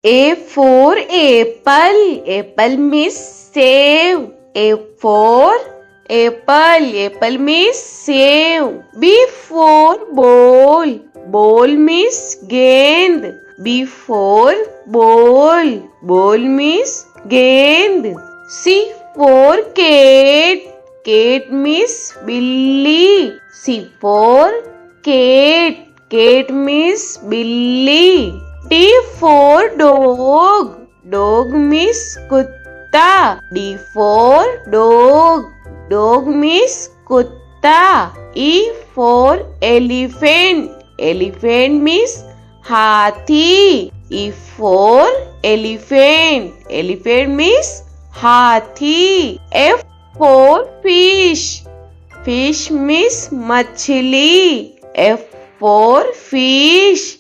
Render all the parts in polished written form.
A for apple. Apple means save. A for apple. Apple means save. B for ball. Ball means gend. B for ball. Ball means gend. C for cat. Cat means billy. C for cat. Cat means billy. D for dog. Dog means kutta. D for dog. Dog means kutta. E for elephant. Elephant means hathi. E for elephant. Elephant means hathi. F for fish. Fish means machli. F for fish.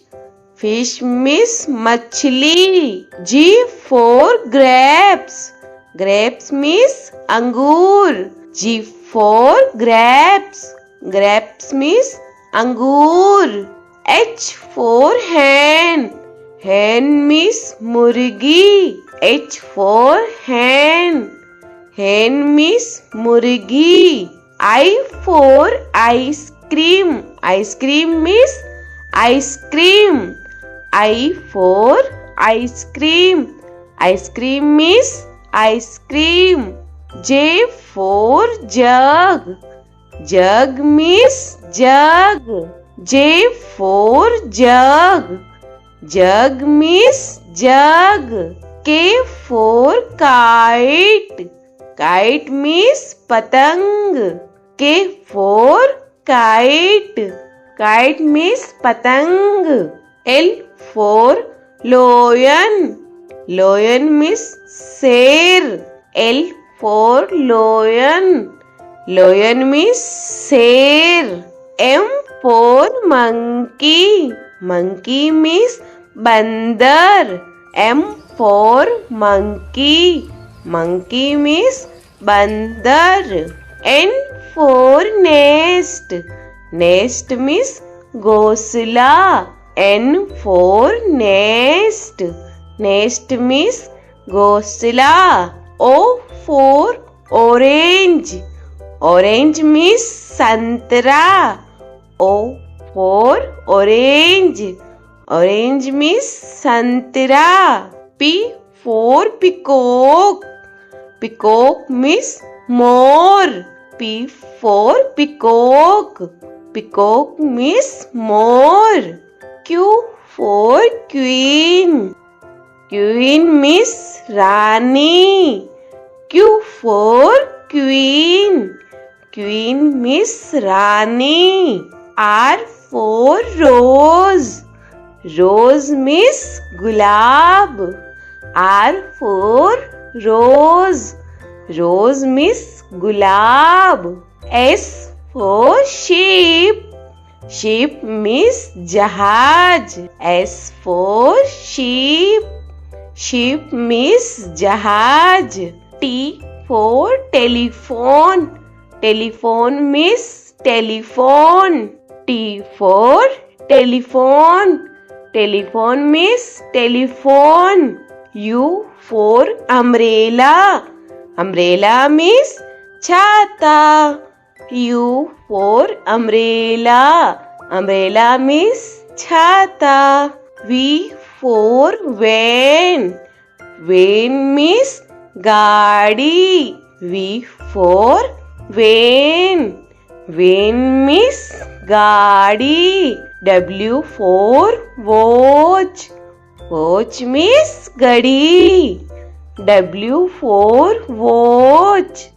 Fish means machli. G for grapes. Grapes means angur. G for grapes. Grapes means angur. H for hen. Hen means murgi. H for hen. Hen means murgi. I for ice cream. Ice cream means ice cream. I for ice cream. Ice cream means ice cream. J for jug. Jug means jug. J for jug. Jug means jug. K for kite. Kite means patang. K for kite. Kite means patang. L for lion. Lion means sher. L for lion. Lion means sher. M for monkey. Monkey means bandar. M for monkey. Monkey means bandar. N for nest. Nest means ghosla. N for nest. Nest means ghosla. O for orange. Orange means santra. O for orange. Orange means santra. P for peacock. Peacock means more. P for peacock. Peacock means more. Q for queen. Queen means Rani. Q for queen. Queen means Rani. R for rose. Rose means gulab. R for rose. Rose means gulab. S for sheep. Sheep means jahaj. S for sheep. Sheep means jahaj. T for telephone. Telephone means telephone. T for telephone. Telephone means telephone. U for umbrella. Umbrella means chhata. U for umbrella. Umbrella means chhata. V for van. Van means gaadi. V for van. Van means gaadi. W for watch. Watch means gadi. W for watch.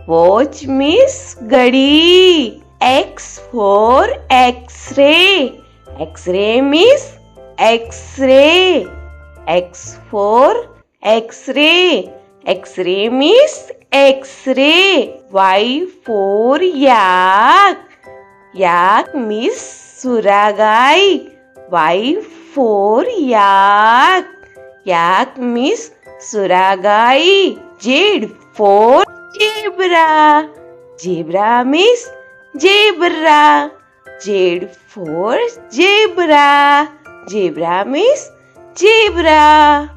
Watch means gadi. X for X-ray. X-ray means X-ray. X for X-ray. X-ray means X-ray. Y for yak. Yak means suragai. Y for yak. Yak means suragai. Z for zebra. Zebra means zebra. Z for zebra. Zebra means zebra.